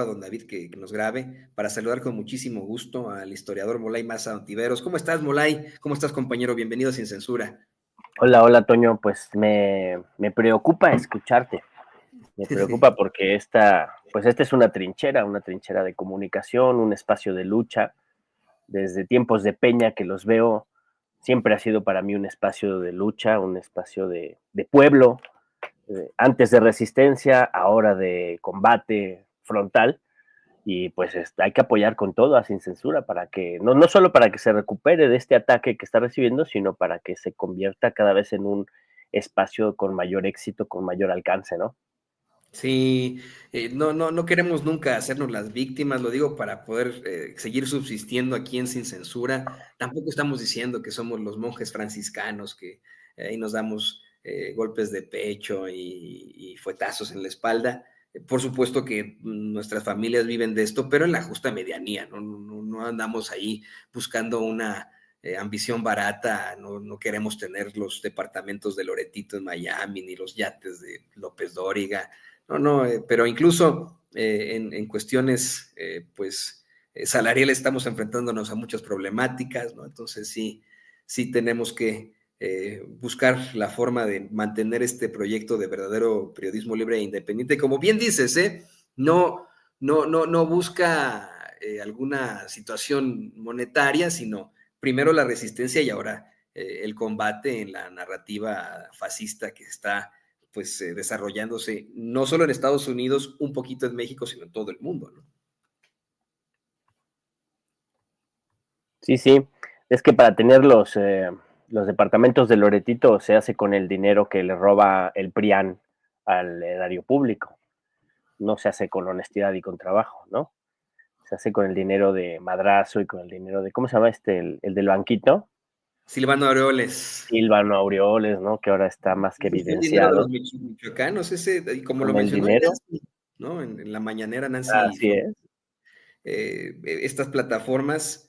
a don David que nos grabe para saludar con muchísimo gusto al historiador Molay Maza Ontiveros. ¿Cómo estás, Molay? ¿Cómo estás, compañero? Bienvenido a Sin Censura. Hola, Toño, pues me preocupa escucharte, me preocupa porque esta es una trinchera de comunicación, un espacio de lucha. Desde tiempos de Peña que los veo, siempre ha sido para mí un espacio de lucha, un espacio de pueblo, antes de resistencia, ahora de combate frontal. Y pues hay que apoyar con todo a Sin Censura para que, no solo para que se recupere de este ataque que está recibiendo, sino para que se convierta cada vez en un espacio con mayor éxito, con mayor alcance, ¿no? Sí, no queremos nunca hacernos las víctimas, lo digo para poder seguir subsistiendo aquí en Sin Censura. Tampoco estamos diciendo que somos los monjes franciscanos que ahí nos damos golpes de pecho y fuetazos en la espalda. Por supuesto que nuestras familias viven de esto, pero en la justa medianía, no andamos ahí buscando una ambición barata, no queremos tener los departamentos de Loretito en Miami, ni los yates de López Dóriga. Pero incluso en cuestiones, salariales estamos enfrentándonos a muchas problemáticas, ¿no? Entonces sí tenemos que buscar la forma de mantener este proyecto de verdadero periodismo libre e independiente. Como bien dices, no busca alguna situación monetaria, sino primero la resistencia y ahora el combate en la narrativa fascista que está desarrollándose no solo en Estados Unidos, un poquito en México, sino en todo el mundo, ¿no? Sí, es que para tener los departamentos de Loretito se hace con el dinero que le roba el PRIAN al erario público, no se hace con honestidad y con trabajo, ¿no? Se hace con el dinero de Madrazo y con el dinero de, ¿cómo se llama el del banquito? Silvano Aureoles. Silvano Aureoles, ¿no? Que ahora está más que Ese fue el dinero de los evidenciado michoacanos, y como lo con el mencionó dinero. Nancy, ¿no? En la mañanera Nancy, Así es. estas plataformas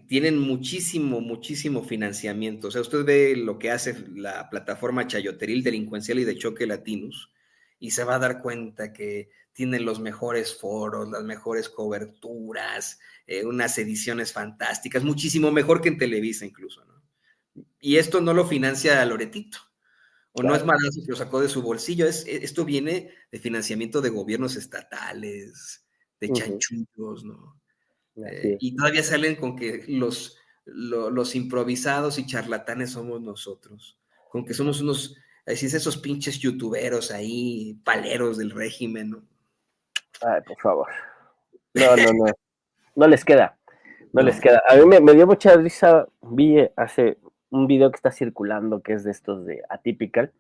tienen muchísimo financiamiento. O sea, usted ve lo que hace la plataforma chayoteril, delincuencial y de choque Latinos, y se va a dar cuenta que tienen los mejores foros, las mejores coberturas, unas ediciones fantásticas, muchísimo mejor que en Televisa incluso, ¿no? Y esto no lo financia Loretito, o no es Claro. Madrazo que lo sacó de su bolsillo, esto viene de financiamiento de gobiernos estatales, de Uh-huh. chanchullos, ¿no? Así es. Y todavía salen con que los improvisados y charlatanes somos nosotros, con que somos unos, así es, esos pinches youtuberos ahí, paleros del régimen, ¿no? Ay, por favor. No. No les queda. No les No. queda. A mí me dio mucha risa. Vi hace un video que está circulando que es de estos de Atypical.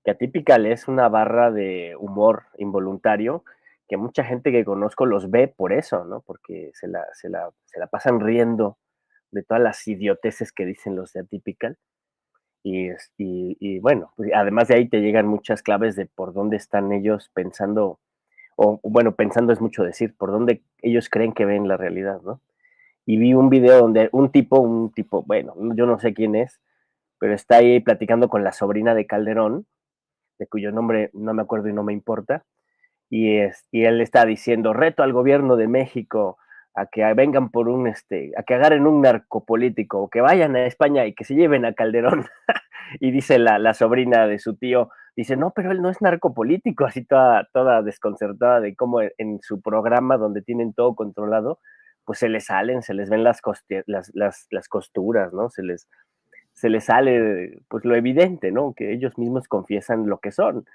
Que Atypical es una barra de humor involuntario que mucha gente que conozco los ve por eso, ¿no? Porque se la pasan riendo de todas las idioteces que dicen los de Atypical. Y bueno, pues además de ahí te llegan muchas claves de por dónde están ellos pensando, o bueno, pensando es mucho decir, por dónde ellos creen que ven la realidad, ¿no? Y vi un video donde un tipo, bueno, yo no sé quién es, pero está ahí platicando con la sobrina de Calderón, de cuyo nombre no me acuerdo y no me importa, y él está diciendo, reto al gobierno de México a que vengan por a que agarren un narcopolítico, o que vayan a España y que se lleven a Calderón. Y dice la sobrina de su tío, dice, no, pero él no es narcopolítico, así toda desconcertada de cómo en su programa donde tienen todo controlado, pues se les ven las costuras, ¿no? Se les sale pues lo evidente, ¿no? Que ellos mismos confiesan lo que son.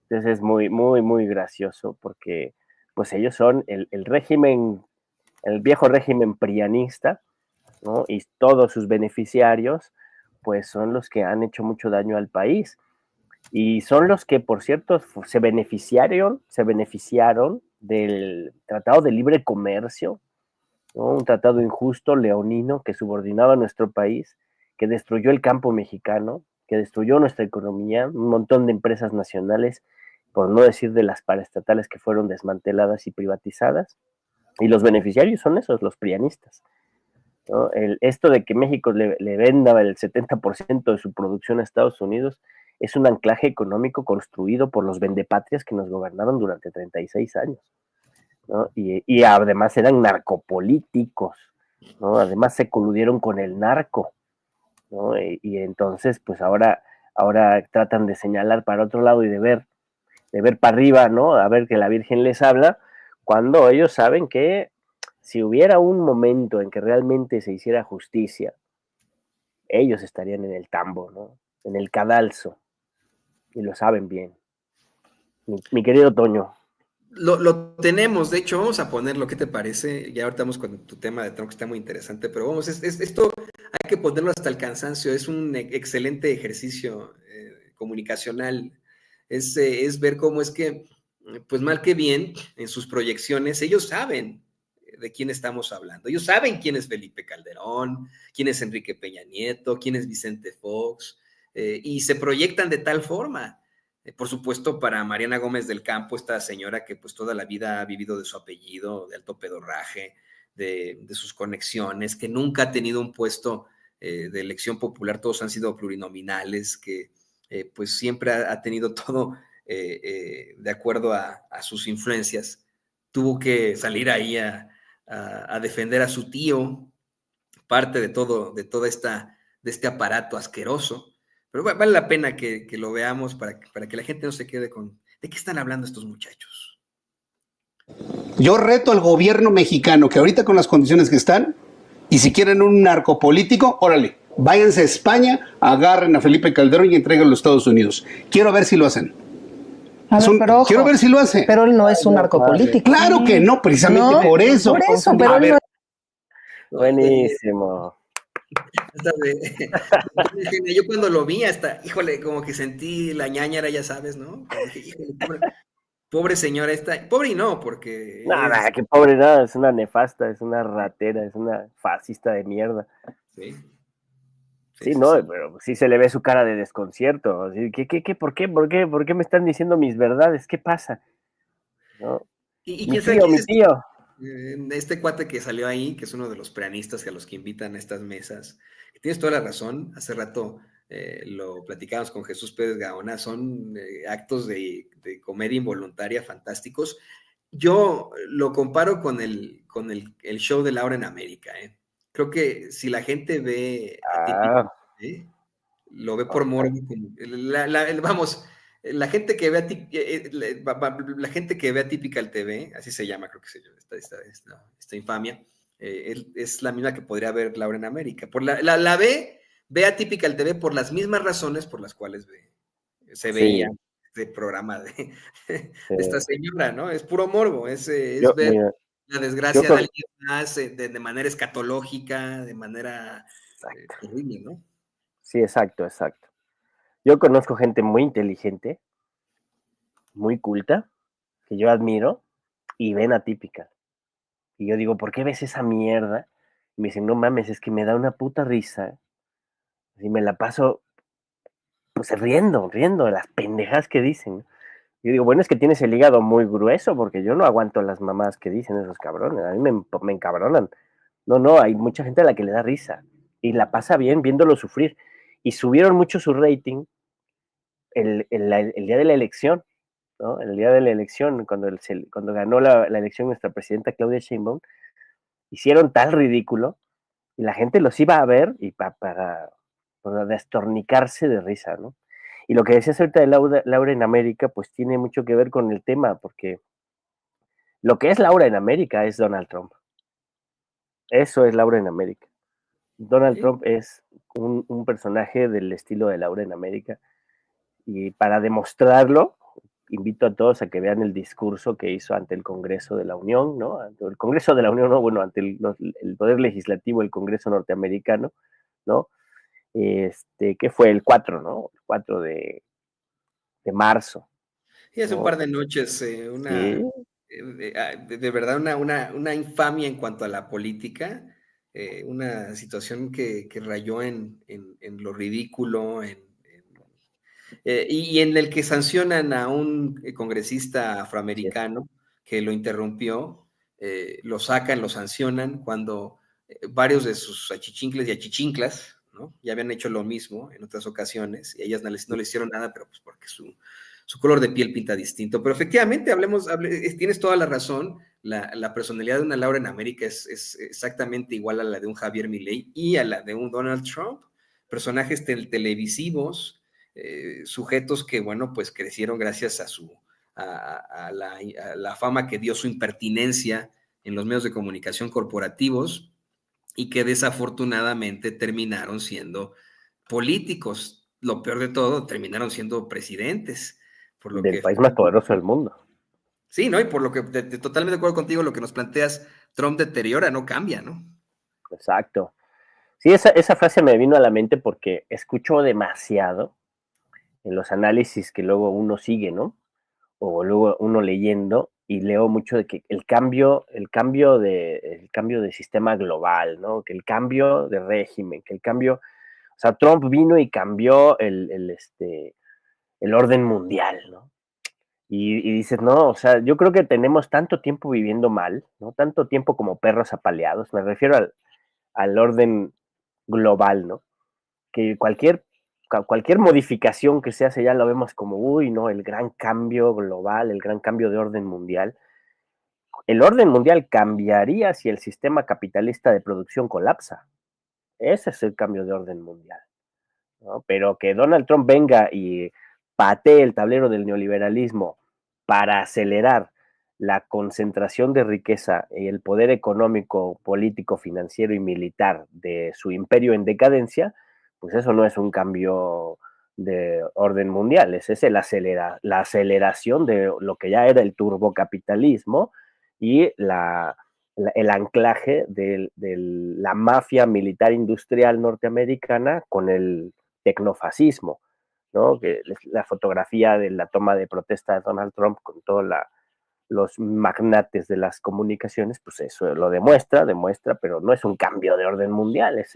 Entonces es muy gracioso porque pues ellos son el régimen, el viejo régimen prianista, ¿no? Y todos sus beneficiarios pues son los que han hecho mucho daño al país. Y son los que, por cierto, se beneficiaron del Tratado de Libre Comercio, ¿no? Un tratado injusto, leonino, que subordinaba a nuestro país, que destruyó el campo mexicano, que destruyó nuestra economía, un montón de empresas nacionales, por no decir de las paraestatales que fueron desmanteladas y privatizadas. Y los beneficiarios son esos, los prianistas, ¿no? Esto de que México le venda el 70% de su producción a Estados Unidos es un anclaje económico construido por los vendepatrias que nos gobernaron durante 36 años. ¿no? Y además eran narcopolíticos, ¿no? Además se coludieron con el narco, ¿no? Y entonces, pues ahora tratan de señalar para otro lado y de ver para arriba, ¿no? A ver que la Virgen les habla, cuando ellos saben que si hubiera un momento en que realmente se hiciera justicia, ellos estarían en el tambo, ¿no? En el cadalso, y lo saben bien. Mi querido Toño. Lo tenemos, de hecho, vamos a ponerlo, ¿qué te parece? Ya ahorita vamos con tu tema de Trump, que está muy interesante, pero vamos, esto hay que ponerlo hasta el cansancio, es un excelente ejercicio comunicacional, es ver cómo es que, pues mal que bien, en sus proyecciones, ellos saben de quién estamos hablando, ellos saben quién es Felipe Calderón, quién es Enrique Peña Nieto, quién es Vicente Fox, y se proyectan de tal forma. Por supuesto, para Mariana Gómez del Campo, esta señora que pues toda la vida ha vivido de su apellido, de alto pedorraje, de sus conexiones, que nunca ha tenido un puesto de elección popular, todos han sido plurinominales, que pues siempre ha tenido todo de acuerdo a sus influencias. Tuvo que salir ahí a defender a su tío, parte de toda de este aparato asqueroso. Pero vale la pena que lo veamos para que la gente no se quede con, ¿de qué están hablando estos muchachos? Yo reto al gobierno mexicano que ahorita con las condiciones que están, y si quieren un narcopolítico, órale, váyanse a España, agarren a Felipe Calderón y entreguen a los Estados Unidos. Quiero ver si lo hacen. A ver, pero ojo, quiero ver si lo hacen. pero él no es un narcopolítico. Claro que no, precisamente No, por eso. Por eso, pero a él ver, no Buenísimo. Yo cuando lo vi hasta, híjole, como que sentí la ñañara, ya sabes, ¿no? Como dije, híjole, pobre señora esta, pobre y no, porque Nada, qué pobre, nada, es una nefasta, es una ratera, es una fascista de mierda. sí, Sí, no, pero sí se le ve su cara de desconcierto. Así, ¿por qué me están diciendo mis verdades? ¿Qué pasa? ¿No? Y Mi quién sabe quién mi es tío. este cuate que salió ahí, que es uno de los preanistas a los que invitan a estas mesas. Tienes toda la razón, hace rato lo platicamos con Jesús Pérez Gaona, son actos de comedia involuntaria fantásticos. Yo lo comparo el show de Laura en América. Creo que si la gente ve Atípico, Ah, lo ve por morbo, vamos, la gente que ve la gente que ve Atypical TV, así se llama, creo que se llama esta infamia, es la misma que podría ver Laura en América. Ve Atypical TV por las mismas razones por las cuales se veía sí, este programa de sí. esta señora, ¿no? Es puro morbo, es ver Mira, la yo desgracia de con... alguien más de manera escatológica, de manera Exacto. terrible, ¿no? Sí, exacto, exacto. Yo conozco gente muy inteligente, muy culta, que yo admiro, y ven Atípica. Y yo digo, ¿por qué ves esa mierda? Y me dicen, no mames, es que me da una puta risa. Y me la paso, pues riendo de las pendejas que dicen. Yo digo, bueno, es que tienes el hígado muy grueso, porque yo no aguanto las mamás que dicen esos cabrones. A mí me encabronan. No, hay mucha gente a la que le da risa. Y la pasa bien viéndolo sufrir. Y subieron mucho su rating el día de la elección, ¿no? El día de la elección, cuando ganó la elección nuestra presidenta Claudia Sheinbaum, hicieron tal ridículo y la gente los iba a ver y para destornicarse de risa, ¿no? Y lo que decías ahorita de Laura en América, pues tiene mucho que ver con el tema, porque lo que es Laura en América es Donald Trump. Eso es Laura en América. Donald ¿Sí? Trump es un personaje del estilo de Laura en América. Y para demostrarlo, invito a todos a que vean el discurso que hizo ante el Congreso de la Unión, ¿no? Ante el Congreso de la Unión, no, bueno, ante el Poder Legislativo del Congreso norteamericano, ¿no? Que fue el 4, ¿no? El 4 de marzo, Y hace un ¿no? par de noches, Sí, de verdad, una infamia en cuanto a la política, una situación que rayó en lo ridículo, y en el que sancionan a un congresista así es. afroamericano que lo interrumpió, lo sacan, lo sancionan, cuando varios de sus achichincles y achichinclas, ¿no? Ya habían hecho lo mismo en otras ocasiones, y ellas no les hicieron nada, pero pues porque su color de piel pinta distinto. Pero efectivamente, tienes toda la razón, la personalidad de una Laura en América es exactamente igual a la de un Javier Milei y a la de un Donald Trump. Personajes televisivos, sujetos que, bueno, pues crecieron gracias a la fama que dio su impertinencia en los medios de comunicación corporativos y que desafortunadamente terminaron siendo políticos. Lo peor de todo, terminaron siendo presidentes. Por lo Del que, país más poderoso del mundo. sí, ¿no? Y por lo que, totalmente de acuerdo contigo, lo que nos planteas, Trump deteriora, no cambia, ¿no? Exacto. Sí, esa frase me vino a la mente porque escucho demasiado en los análisis que luego uno sigue, ¿no? O luego uno leyendo, y leo mucho de que el cambio de sistema global, ¿no? Que el cambio de régimen, que el cambio, o sea, Trump vino y cambió el orden mundial, ¿no? Y dices, no, o sea, yo creo que tenemos tanto tiempo viviendo mal, ¿no? Tanto tiempo como perros apaleados, me refiero al orden global, ¿no? Que cualquier modificación que se hace ya lo vemos como, uy, no, el gran cambio global, el gran cambio de orden mundial. El orden mundial cambiaría si el sistema capitalista de producción colapsa. Ese es el cambio de orden mundial, ¿no? Pero que Donald Trump venga y patee el tablero del neoliberalismo para acelerar la concentración de riqueza y el poder económico, político, financiero y militar de su imperio en decadencia, pues eso no es un cambio de orden mundial, es la aceleración de lo que ya era el turbocapitalismo y el anclaje de la mafia militar industrial norteamericana con el tecnofascismo, ¿no? Que la fotografía de la toma de protesta de Donald Trump con todos los magnates de las comunicaciones, pues eso lo demuestra, pero no es un cambio de orden mundial, es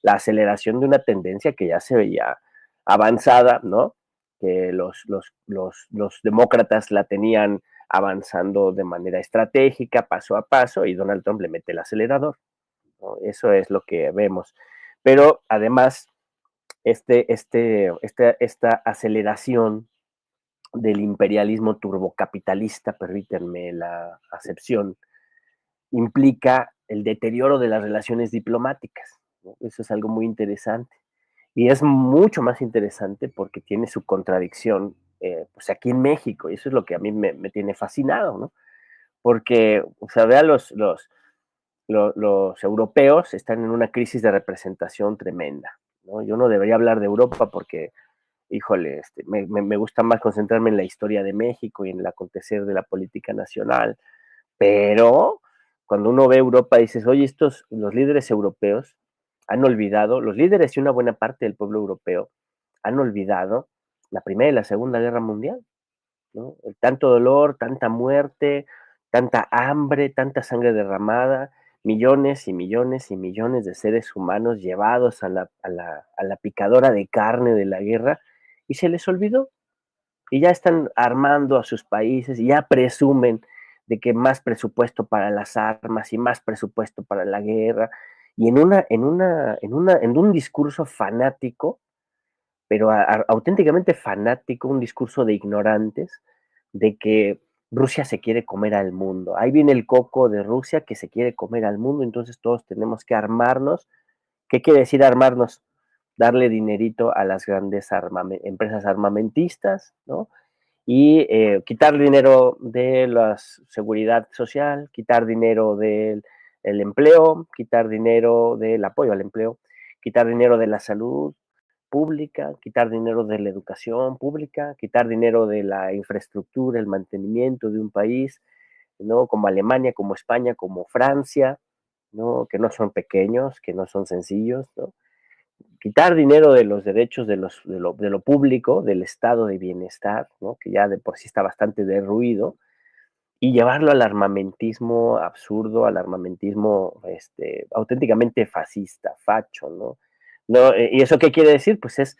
la aceleración de una tendencia que ya se veía avanzada, ¿no? Que los demócratas la tenían avanzando de manera estratégica, paso a paso, y Donald Trump le mete el acelerador, ¿no? Eso es lo que vemos. Pero además, esta aceleración del imperialismo turbocapitalista, permítanme la acepción, implica el deterioro de las relaciones diplomáticas, ¿no? Eso es algo muy interesante. Y es mucho más interesante porque tiene su contradicción pues aquí en México, y eso es lo que a mí me tiene fascinado, ¿no? Porque, o sea, vean los europeos están en una crisis de representación tremenda, ¿no? Yo no debería hablar de Europa porque, híjole, me gusta más concentrarme en la historia de México y en el acontecer de la política nacional, pero cuando uno ve Europa dices, oye, los líderes europeos han olvidado, los líderes y una buena parte del pueblo europeo han olvidado la Primera y la Segunda Guerra Mundial, ¿no? Tanto dolor, tanta muerte, tanta hambre, tanta sangre derramada, millones y millones y millones de seres humanos llevados a la picadora de carne de la guerra, y se les olvidó. Y ya están armando a sus países y ya presumen de que más presupuesto para las armas y más presupuesto para la guerra, y en un discurso fanático, pero auténticamente fanático, un discurso de ignorantes, de que Rusia se quiere comer al mundo. Ahí viene el coco de Rusia que se quiere comer al mundo, entonces todos tenemos que armarnos. ¿Qué quiere decir armarnos? Darle dinerito a las grandes empresas armamentistas, ¿no? Y quitar dinero de la seguridad social, quitar dinero del empleo, quitar dinero del apoyo al empleo, quitar dinero de la salud pública, quitar dinero de la educación pública, quitar dinero de la infraestructura, el mantenimiento de un país, ¿no? Como Alemania, como España, como Francia, ¿no? Que no son pequeños, que no son sencillos, ¿no? Quitar dinero de los derechos de lo público, del estado de bienestar, ¿no? Que ya de por sí está bastante derruido, y llevarlo al armamentismo absurdo, al armamentismo auténticamente fascista, facho, ¿no? No, ¿y eso qué quiere decir? Pues es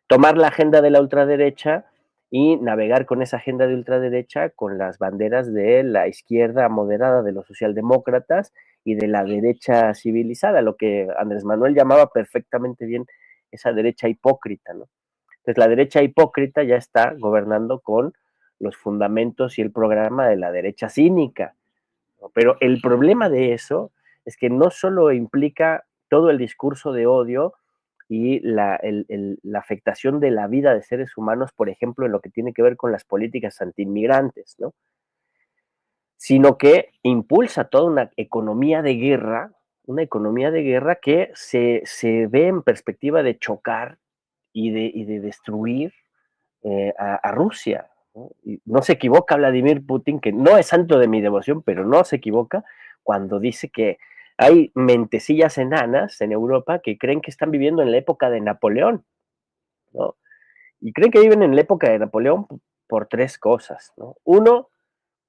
tomar la agenda de la ultraderecha y navegar con esa agenda de ultraderecha con las banderas de la izquierda moderada, de los socialdemócratas y de la derecha civilizada, lo que Andrés Manuel llamaba perfectamente bien esa derecha hipócrita, ¿no? Entonces la derecha hipócrita ya está gobernando con los fundamentos y el programa de la derecha cínica, ¿no? Pero el problema de eso es que no solo implica todo el discurso de odio y la afectación de la vida de seres humanos, por ejemplo, en lo que tiene que ver con las políticas antiinmigrantes, ¿no? Sino que impulsa toda una economía de guerra que se ve en perspectiva de chocar y de destruir a Rusia, ¿no? Y no se equivoca Vladimir Putin, que no es santo de mi devoción, pero no se equivoca cuando dice que hay mentecillas enanas en Europa que creen que están viviendo en la época de Napoleón, ¿no? Y creen que viven en la época de Napoleón por tres cosas, ¿no? Uno,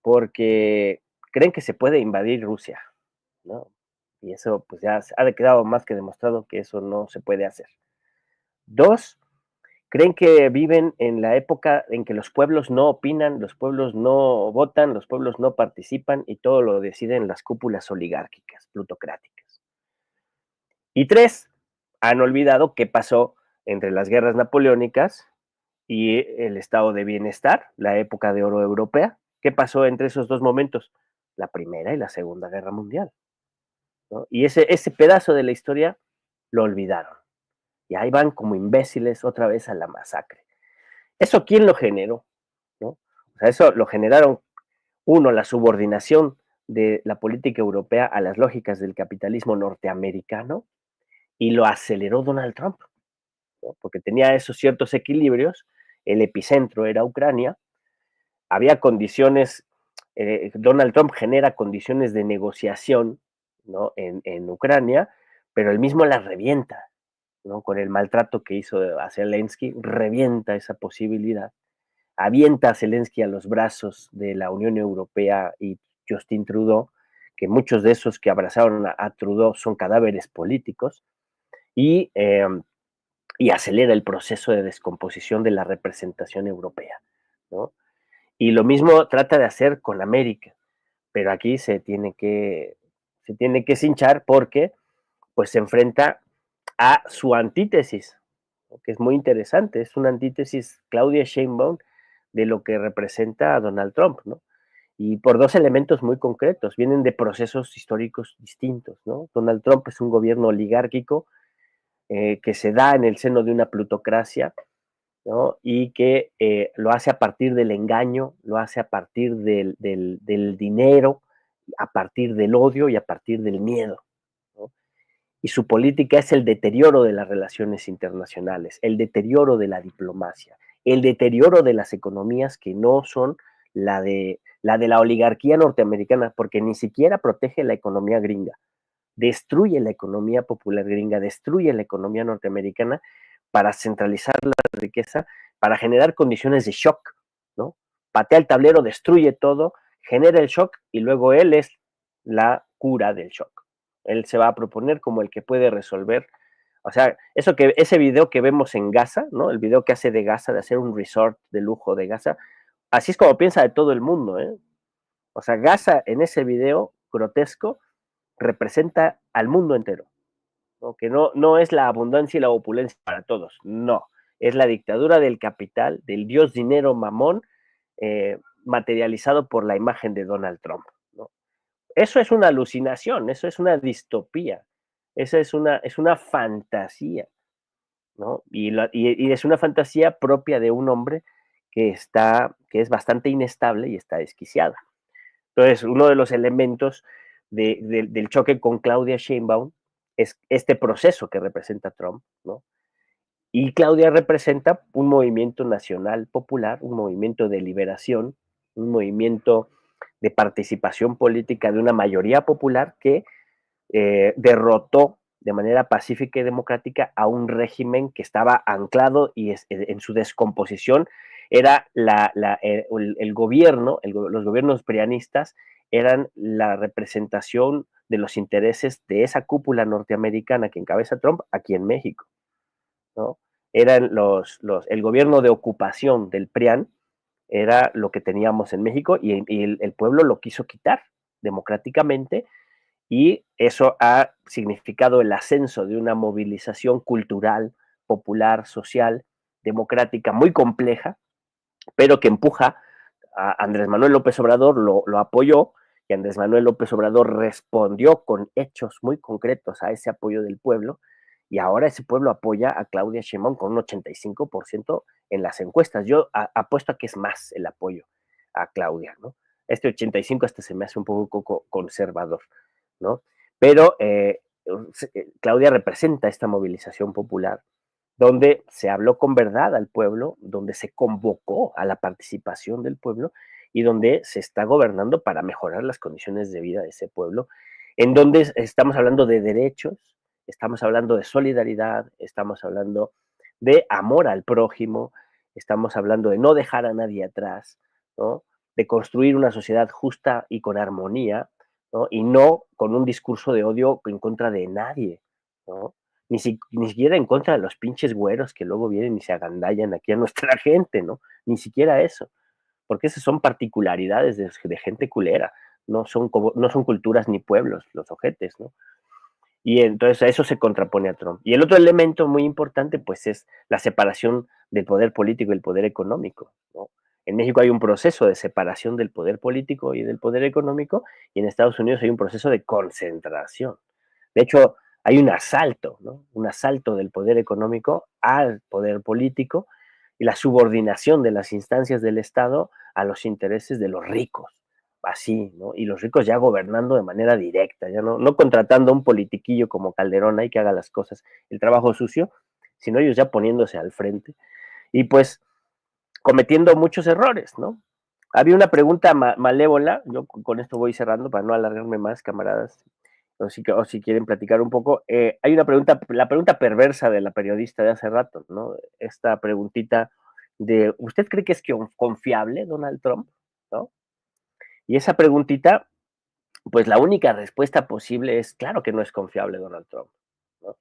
porque creen que se puede invadir Rusia, ¿no? Y eso pues ya ha quedado más que demostrado que eso no se puede hacer. Dos, creen que viven en la época en que los pueblos no opinan, los pueblos no votan, los pueblos no participan y todo lo deciden las cúpulas oligárquicas, plutocráticas. Y tres, han olvidado qué pasó entre las guerras napoleónicas y el estado de bienestar, la época de oro europea. ¿Qué pasó entre esos dos momentos? La Primera y la Segunda Guerra Mundial, ¿no? Y ese pedazo de la historia lo olvidaron. Y ahí van como imbéciles otra vez a la masacre. ¿Eso quién lo generó? ¿No? O sea, eso lo generaron, uno, la subordinación de la política europea a las lógicas del capitalismo norteamericano, y lo aceleró Donald Trump, ¿no? Porque tenía esos ciertos equilibrios, el epicentro era Ucrania, había condiciones, Donald Trump genera condiciones de negociación, ¿no? En Ucrania, pero él mismo las revienta, ¿no? Con el maltrato que hizo a Zelensky, revienta esa posibilidad, avienta a Zelensky a los brazos de la Unión Europea y Justin Trudeau, que muchos de esos que abrazaron a Trudeau son cadáveres políticos, y, y acelera el proceso de descomposición de la representación europea, ¿no? Y lo mismo trata de hacer con América, pero aquí se tiene que cinchar porque pues se enfrenta a su antítesis, ¿no? Que es muy interesante, es una antítesis Claudia Sheinbaum de lo que representa a Donald Trump, ¿no? Y por dos elementos muy concretos, vienen de procesos históricos distintos, ¿no? Donald Trump es un gobierno oligárquico que se da en el seno de una plutocracia, ¿no? Y que lo hace a partir del engaño, lo hace a partir del dinero, a partir del odio y a partir del miedo, ¿no? Y su política es el deterioro de las relaciones internacionales, el deterioro de la diplomacia, el deterioro de las economías que no son la oligarquía norteamericana, porque ni siquiera protege la economía gringa, destruye la economía popular gringa, destruye la economía norteamericana para centralizar la riqueza, para generar condiciones de shock, ¿no? Patea el tablero, destruye todo, genera el shock y luego él es la cura del shock. Él se va a proponer como el que puede resolver. O sea, ese video que vemos en Gaza, ¿no? El video que hace de Gaza, de hacer un resort de lujo de Gaza, así es como piensa de todo el mundo, ¿eh? O sea, Gaza en ese video grotesco representa al mundo entero, ¿no? Que no es la abundancia y la opulencia para todos, no, es la dictadura del capital, del dios dinero mamón, materializado por la imagen de Donald Trump, ¿no? Eso es una alucinación, eso es una distopía, esa es una fantasía, ¿no? Y es una fantasía propia de un hombre que es bastante inestable y está desquiciado. Entonces, uno de los elementos del choque con Claudia Sheinbaum es este proceso que representa Trump, ¿no? Y Claudia representa un movimiento nacional popular, un movimiento de liberación, un movimiento de participación política de una mayoría popular que derrotó de manera pacífica y democrática a un régimen que estaba anclado y en su descomposición era el gobierno, los gobiernos prianistas eran la representación de los intereses de esa cúpula norteamericana que encabeza Trump aquí en México, ¿no? Eran el gobierno de ocupación del PRIAN, era lo que teníamos en México y el pueblo lo quiso quitar democráticamente y eso ha significado el ascenso de una movilización cultural, popular, social, democrática muy compleja, pero que empuja a Andrés Manuel López Obrador, lo apoyó, y Andrés Manuel López Obrador respondió con hechos muy concretos a ese apoyo del pueblo, y ahora ese pueblo apoya a Claudia Sheinbaum con un 85% en las encuestas. Yo apuesto a que es más el apoyo a Claudia, ¿no? Este 85 hasta se me hace un poco conservador, ¿no? Pero Claudia representa esta movilización popular donde se habló con verdad al pueblo, donde se convocó a la participación del pueblo y donde se está gobernando para mejorar las condiciones de vida de ese pueblo, en donde estamos hablando de derechos, estamos hablando de solidaridad, estamos hablando de amor al prójimo, estamos hablando de no dejar a nadie atrás, ¿no? De construir una sociedad justa y con armonía, ¿no? Y no con un discurso de odio en contra de nadie, ¿no? Ni siquiera en contra de los pinches güeros que luego vienen y se agandallan aquí a nuestra gente, ¿no? Ni siquiera eso, porque esas son particularidades de gente culera, no son culturas ni pueblos los ojetes, ¿no? Y entonces a eso se contrapone a Trump. Y el otro elemento muy importante, pues, es la separación del poder político y el poder económico, ¿no? En México hay un proceso de separación del poder político y del poder económico, y en Estados Unidos hay un proceso de concentración. De hecho, hay un asalto, ¿no? Un asalto del poder económico al poder político y la subordinación de las instancias del Estado a los intereses de los ricos, así, ¿no? Y los ricos ya gobernando de manera directa, ya no contratando a un politiquillo como Calderón ahí que haga las cosas, el trabajo sucio, sino ellos ya poniéndose al frente y pues cometiendo muchos errores, ¿no? Había una pregunta malévola, yo con esto voy cerrando para no alargarme más, camaradas, o si quieren platicar un poco. Hay una pregunta, la pregunta perversa de la periodista de hace rato, ¿no? Esta preguntita de, ¿usted cree que es confiable Donald Trump? ¿No? Y esa preguntita, pues la única respuesta posible es, claro que no es confiable Donald Trump, ¿no?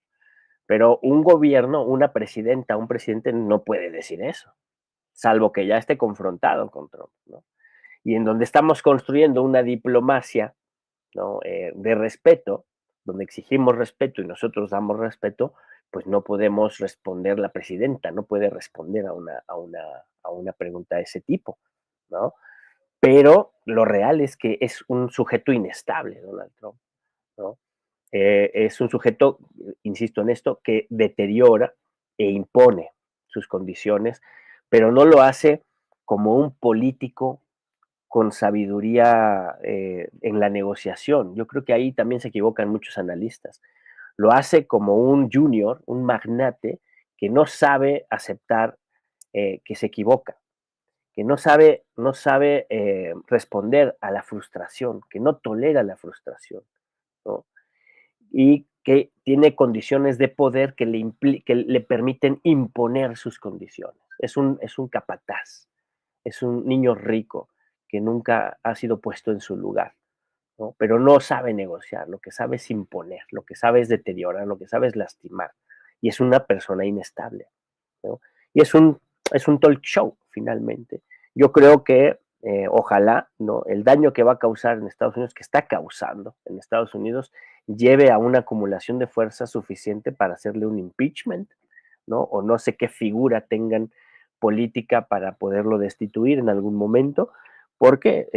Pero un gobierno, una presidenta, un presidente no puede decir eso, salvo que ya esté confrontado con Trump, ¿no? Y en donde estamos construyendo una diplomacia, ¿no? De respeto, donde exigimos respeto y nosotros damos respeto, pues no podemos responder, la presidenta no puede responder a una pregunta de ese tipo, ¿no? Pero lo real es que es un sujeto inestable, Donald Trump, ¿no? Es un sujeto, insisto en esto, que deteriora e impone sus condiciones, pero no lo hace como un político con sabiduría en la negociación. Yo creo que ahí también se equivocan muchos analistas. Lo hace como un junior, un magnate que no sabe aceptar que se equivoca, que no sabe responder a la frustración, que no tolera la frustración, ¿no? Y que tiene condiciones de poder que le permiten imponer sus condiciones. Es un capataz, es un niño rico que nunca ha sido puesto en su lugar, ¿no? Pero no sabe negociar, lo que sabe es imponer, lo que sabe es deteriorar, lo que sabe es lastimar, y es una persona inestable, ¿no? Y es un talk show, finalmente. Yo creo que ojalá, ¿no? El daño que va a causar en Estados Unidos, que está causando en Estados Unidos, lleve a una acumulación de fuerza suficiente para hacerle un impeachment, ¿no? O no sé qué figura tengan política para poderlo destituir en algún momento, porque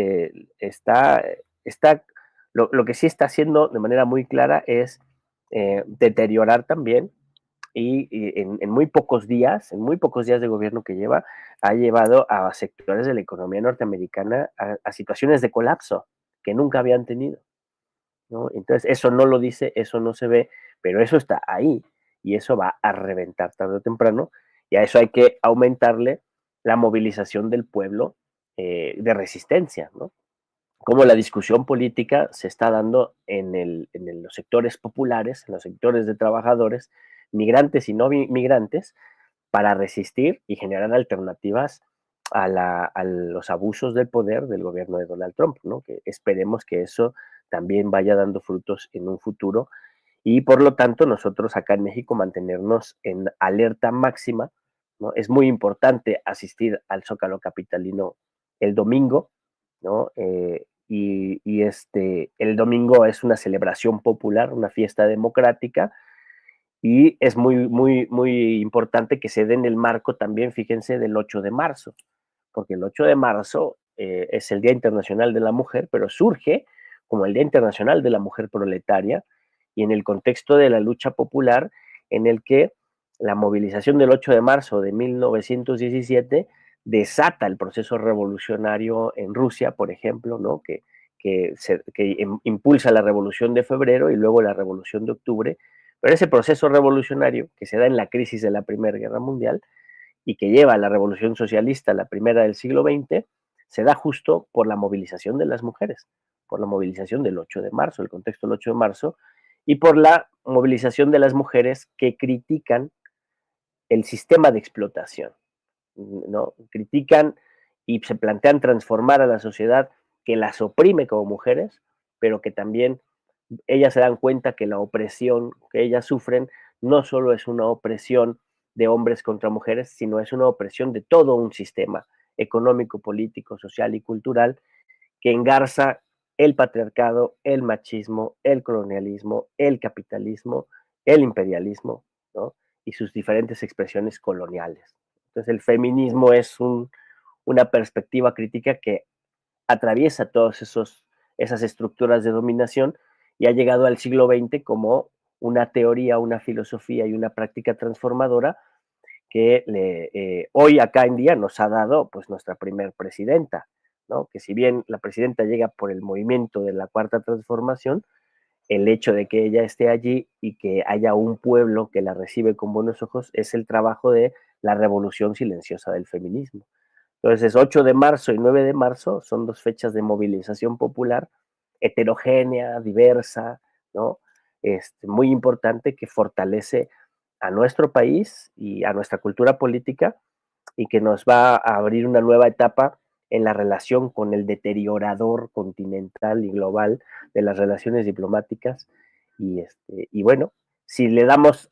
lo que sí está haciendo de manera muy clara es deteriorar también y en muy pocos días, de gobierno que lleva, ha llevado a sectores de la economía norteamericana a situaciones de colapso que nunca habían tenido, ¿no? Entonces, eso no lo dice, eso no se ve, pero eso está ahí y eso va a reventar tarde o temprano, y a eso hay que aumentarle la movilización del pueblo de resistencia, ¿no? Como la discusión política se está dando en los sectores populares, en los sectores de trabajadores, migrantes y no migrantes, para resistir y generar alternativas a los abusos del poder del gobierno de Donald Trump, ¿no? Que esperemos que eso también vaya dando frutos en un futuro y por lo tanto nosotros acá en México mantenernos en alerta máxima, ¿no? Es muy importante asistir al Zócalo Capitalino el domingo, ¿no? El domingo es una celebración popular, una fiesta democrática, Y es muy importante que se dé en el marco también, fíjense, del 8 de marzo, porque el 8 de marzo es el Día Internacional de la Mujer, pero surge como el Día Internacional de la Mujer Proletaria, y en el contexto de la lucha popular, en el que la movilización del 8 de marzo de 1917 desata el proceso revolucionario en Rusia, por ejemplo, ¿no? que impulsa la Revolución de Febrero y luego la Revolución de Octubre, pero ese proceso revolucionario que se da en la crisis de la Primera Guerra Mundial y que lleva a la Revolución Socialista, la primera del siglo XX, se da justo por la movilización de las mujeres, por la movilización del 8 de marzo, el contexto del 8 de marzo, y por la movilización de las mujeres que critican el sistema de explotación, ¿no? Critican y se plantean transformar a la sociedad que las oprime como mujeres, pero que también ellas se dan cuenta que la opresión que ellas sufren no solo es una opresión de hombres contra mujeres, sino es una opresión de todo un sistema económico, político, social y cultural que engarza el patriarcado, el machismo, el colonialismo, el capitalismo, el imperialismo, ¿no? Y sus diferentes expresiones coloniales. Entonces el feminismo es una perspectiva crítica que atraviesa todas esas estructuras de dominación y ha llegado al siglo XX como una teoría, una filosofía y una práctica transformadora que hoy acá en día nos ha dado pues nuestra primer presidenta, ¿no? Que si bien la presidenta llega por el movimiento de la Cuarta Transformación, el hecho de que ella esté allí y que haya un pueblo que la recibe con buenos ojos es el trabajo de la revolución silenciosa del feminismo. Entonces, 8 de marzo y 9 de marzo son dos fechas de movilización popular heterogénea, diversa, ¿no? Muy importante que fortalece a nuestro país y a nuestra cultura política y que nos va a abrir una nueva etapa en la relación con el deteriorador continental y global de las relaciones diplomáticas. Y bueno, si le damos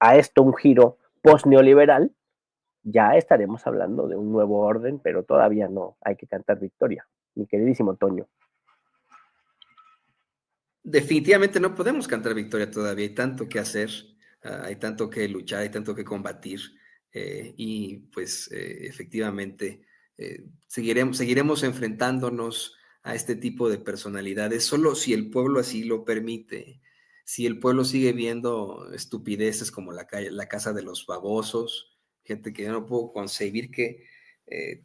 a esto un giro post-neoliberal, ya estaremos hablando de un nuevo orden, pero todavía no hay que cantar victoria, mi queridísimo Toño. Definitivamente no podemos cantar victoria todavía, hay tanto que hacer, hay tanto que luchar, hay tanto que combatir, y pues efectivamente seguiremos enfrentándonos a este tipo de personalidades, solo si el pueblo así lo permite. Si el pueblo sigue viendo estupideces como la casa de los babosos, gente que yo no puedo concebir que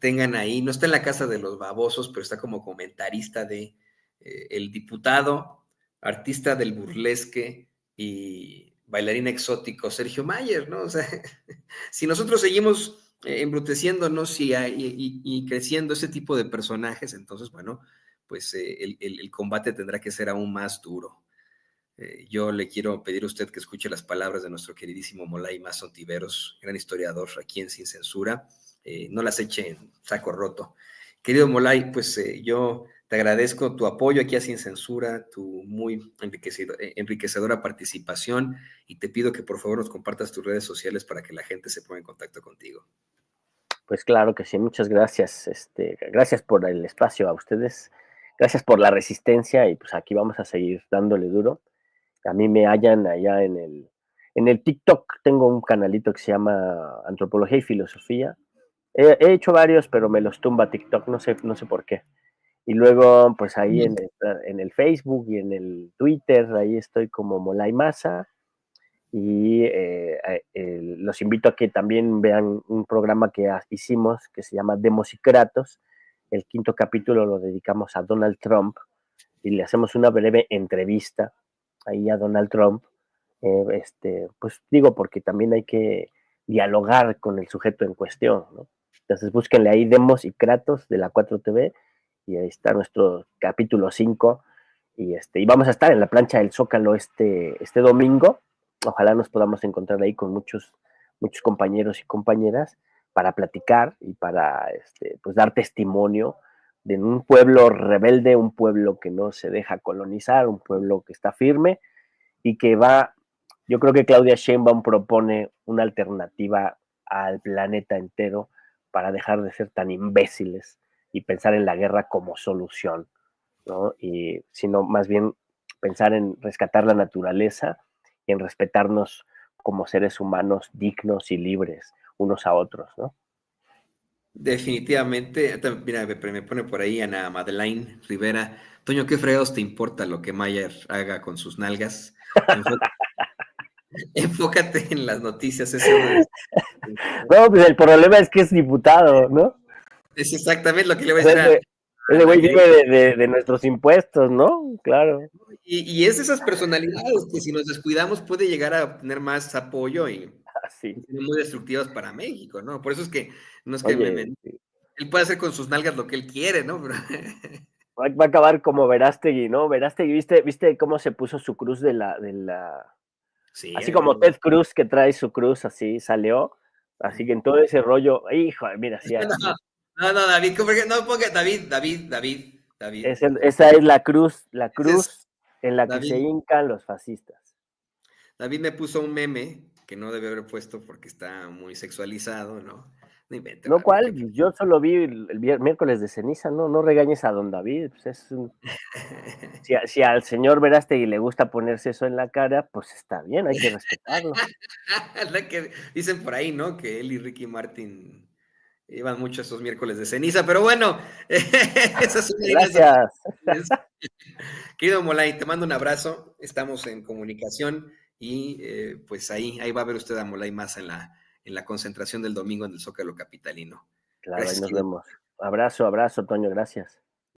tengan ahí, no está en la casa de los babosos, pero está como comentarista de el diputado, artista del burlesque y bailarín exótico Sergio Mayer, ¿no? O sea, si nosotros seguimos embruteciéndonos y creciendo ese tipo de personajes, entonces, bueno, pues el combate tendrá que ser aún más duro. Yo le quiero pedir a usted que escuche las palabras de nuestro queridísimo Molay Mazo Ontiveros, gran historiador aquí en Sin Censura. No las eche en saco roto. Querido Molay, pues yo te agradezco tu apoyo aquí a Sin Censura, tu muy enriquecedora participación y te pido que por favor nos compartas tus redes sociales para que la gente se ponga en contacto contigo. Pues claro que sí, muchas gracias. Gracias por el espacio a ustedes, gracias por la resistencia y pues aquí vamos a seguir dándole duro. A mí me hallan allá en el TikTok, tengo un canalito que se llama Antropología y Filosofía. He hecho varios, pero me los tumba TikTok, no sé por qué. Y luego, pues ahí en el Facebook y en el Twitter, ahí estoy como Molay Maza. Y los invito a que también vean un programa que hicimos que se llama Demos y Kratos. El quinto capítulo lo dedicamos a Donald Trump y le hacemos una breve entrevista ahí a Donald Trump. Pues digo, porque también hay que dialogar con el sujeto en cuestión, ¿no? Entonces búsquenle ahí Demos y Kratos de la 4TV y ahí está nuestro capítulo 5 y vamos a estar en la plancha del Zócalo este domingo. Ojalá nos podamos encontrar ahí con muchos compañeros y compañeras para platicar y para pues dar testimonio de un pueblo rebelde, un pueblo que no se deja colonizar, un pueblo que está firme y que yo creo que Claudia Sheinbaum propone una alternativa al planeta entero para dejar de ser tan imbéciles y pensar en la guerra como solución, ¿no? Y sino más bien pensar en rescatar la naturaleza y en respetarnos como seres humanos dignos y libres unos a otros, ¿no? Definitivamente. Mira, me pone por ahí Ana Madeleine Rivera. Toño, ¿qué fregados te importa lo que Mayer haga con sus nalgas? Enfócate en las noticias. No, pues el problema es que es diputado, ¿no? Es exactamente lo que le voy a decir Ese güey vive de nuestros impuestos, ¿no? Claro. Y es de esas personalidades que si nos descuidamos puede llegar a obtener más apoyo y Sí. ser muy destructivas para México, ¿no? Por eso es que no es que Oye, él puede hacer con sus nalgas lo que él quiere, ¿no? Pero... va a acabar como Verástegui, ¿no? Verástegui, ¿viste cómo se puso su cruz de la... Sí, así como Ted Cruz que trae su cruz, así salió. Así que en todo ese rollo, hijo, mira, sí. No, David, no ponga David. Esa es la cruz en la que David. se hincan los fascistas. David me puso un meme que no debe haber puesto porque está muy sexualizado, ¿no? No invente, No, David. ¿cuál? Yo solo vi el miércoles de ceniza, no regañes a don David. Pues si al señor Verástegui le gusta ponerse eso en la cara, pues está bien, hay que respetarlo. La que dicen por ahí, ¿no? Que él y Ricky Martin iban mucho esos miércoles de ceniza, pero bueno, esas son Gracias. Querido Molay, te mando un abrazo, estamos en comunicación y pues ahí va a ver usted a Molay más en la concentración del domingo en el Zócalo Capitalino. Claro, Gracias, ahí nos querido. vemos. Abrazo, Toño, gracias.